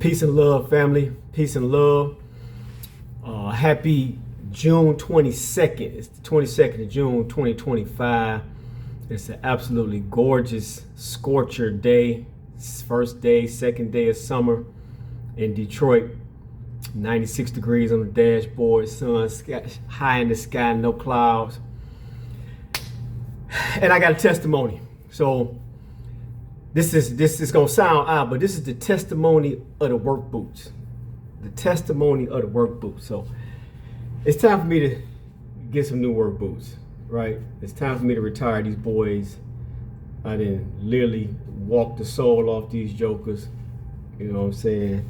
Peace and love, family. Peace and love. Happy June 22nd. It's the 22nd of June, 2025. It's an absolutely gorgeous scorcher day. First day, second day of summer in Detroit. 96 degrees on the dashboard. Sun high in the sky, no clouds. And I got a testimony. So this is gonna sound odd, but this is the testimony of the work boots. The testimony of the work boots. So it's time for me to get some new work boots, right? It's time for me to retire these boys. I didn't literally walk the soul off these jokers. You know what I'm saying?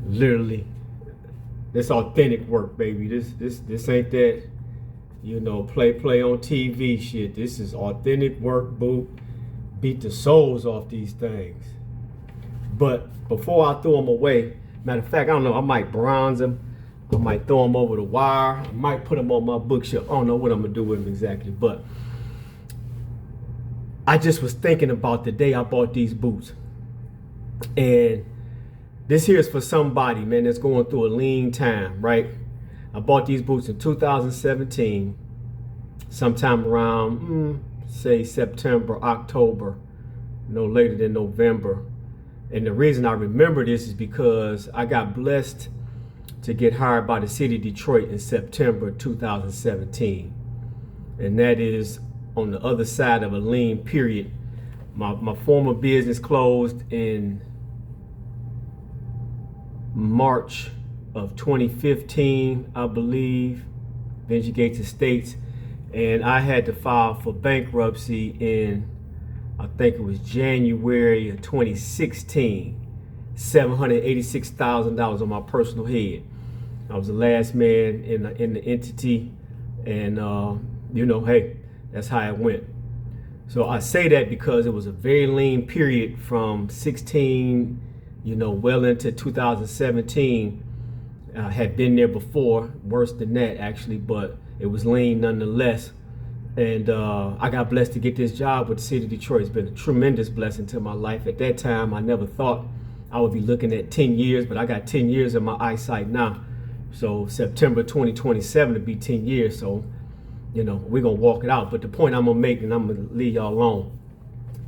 Literally. This authentic work, baby. This ain't that, you know, play on TV shit. This is authentic work boot. Beat the souls off these things. But before I throw them away, matter of fact, I don't know, I might bronze them. I might throw them over the wire. I might put them on my bookshelf. I don't know what I'm gonna do with them exactly, but I just was thinking about the day I bought these boots. And this here is for somebody, man, that's going through a lean time, right? I bought these boots in 2017, sometime around, say September, October, no later than November. And the reason I remember this is because I got blessed to get hired by the city of Detroit in September 2017. And that is on the other side of a lean period. My former business closed in March of 2015, I believe, Venture Gates Estates. And I had to file for bankruptcy in, I think it was January of 2016, $786,000 on my personal head. I was the last man in the entity, and you know, hey, that's how it went. So I say that because it was a very lean period from 16, you know, well into 2017. Had been there before, worse than that actually, but it was lean nonetheless. And I got blessed to get this job with the city of Detroit. It's been a tremendous blessing to my life. At that time, I never thought I would be looking at 10 years, but I got 10 years in my eyesight now. So September 2027 to be 10 years. So, you know, we're gonna walk it out. But the point I'm gonna make, and I'm gonna leave y'all alone,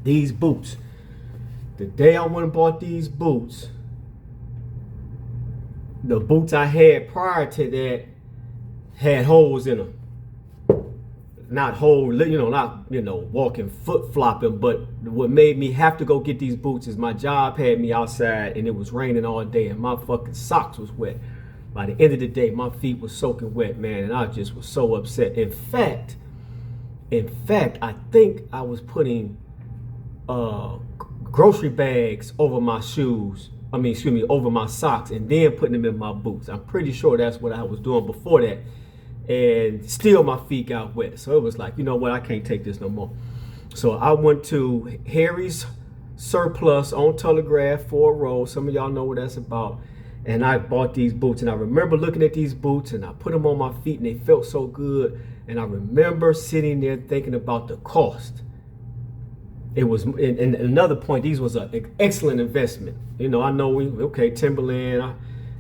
these boots, the day I went and bought these boots, the boots I had prior to that had holes in them. Not whole, not walking foot flopping, but what made me have to go get these boots is my job had me outside and it was raining all day and my fucking socks was wet. By the end of the day, my feet were soaking wet, man, and I just was so upset. In fact, I think I was putting grocery bags over my shoes. Over my socks and then putting them in my boots. I'm pretty sure that's what I was doing before that. And still my feet got wet. So it was like, you know what, I can't take this no more. So I went to Harry's Surplus on Telegraph, 4 Road. Some of y'all know what that's about. And I bought these boots. And I remember looking at these boots and I put them on my feet and they felt so good. And I remember sitting there thinking about the cost. It was, and another point, these was an excellent investment. You know, I know Timberland,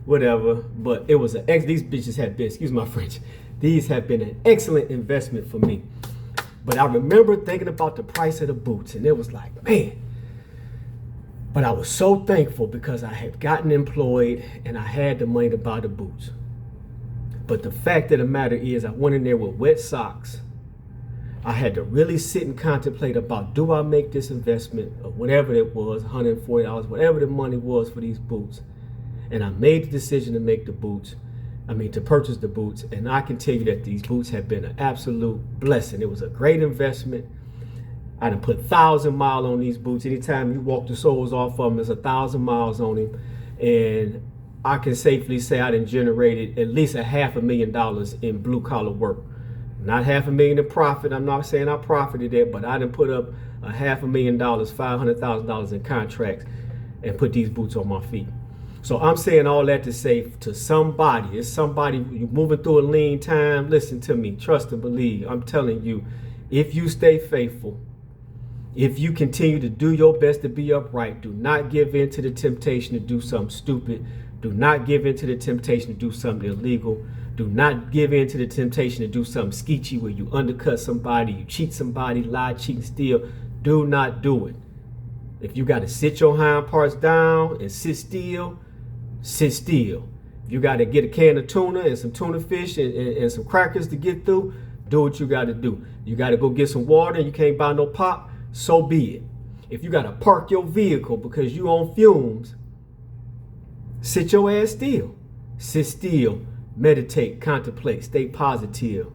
whatever, but it was these bitches have been, excuse my French, these have been an excellent investment for me. But I remember thinking about the price of the boots and it was like, man, but I was so thankful because I had gotten employed and I had the money to buy the boots. But the fact of the matter is I went in there with wet socks. I had to really sit and contemplate about, do I make this investment of whatever it was, $140, whatever the money was for these boots. And I made the decision to to purchase the boots. And I can tell you that these boots have been an absolute blessing. It was a great investment. I done put 1,000 miles on these boots. Anytime you walk the soles off of them, there's 1,000 miles on them. And I can safely say I done generated at least $500,000 in blue collar work. Not $500,000 in profit. I'm not saying I profited it, but I done put up $500,000, $500,000 in contracts and put these boots on my feet. So I'm saying all that to say to somebody, it's somebody, you're moving through a lean time, listen to me, trust and believe. I'm telling you, if you stay faithful, If you continue to do your best to be upright, do not give in to the temptation to do something stupid. Do not give in to the temptation to do something illegal. Do not give in to the temptation to do something skeechy where you undercut somebody, you cheat somebody, lie, cheat, and steal. Do not do it. If you got to sit your hind parts down and sit still, sit still. If you got to get a can of tuna and some tuna fish and some crackers to get through, do what you got to do. You got to go get some water and you can't buy no pop, so be it. If you got to park your vehicle because you on fumes, sit your ass still. Sit still, meditate, contemplate, stay positive.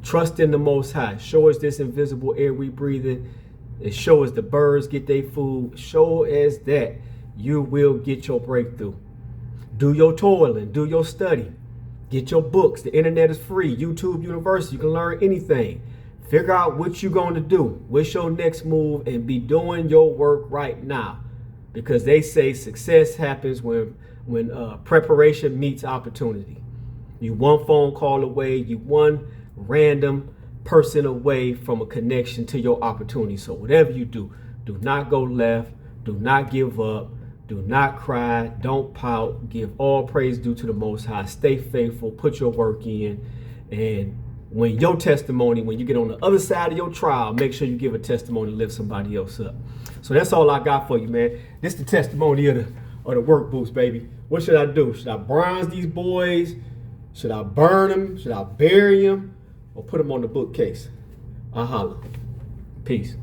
Trust in the Most High. Show us this invisible air we breathe in. And show us the birds get their food. Show us that you will get your breakthrough. Do your toiling, do your study. Get your books. The internet is free. YouTube University, you can learn anything. Figure out what you're going to do. What's your next move, and be doing your work right now. Because they say success happens when preparation meets opportunity. You one phone call away, you one random person away from a connection to your opportunity. So whatever you do, do not go left, do not give up, do not cry, don't pout, give all praise due to the Most High, stay faithful, put your work in, and when your testimony, when you get on the other side of your trial, make sure you give a testimony to lift somebody else up. So that's all I got for you, man. This is the testimony of the work boots, baby. What should I do? Should I bronze these boys? Should I burn them? Should I bury them? Or put them on the bookcase? I'll holler. Peace.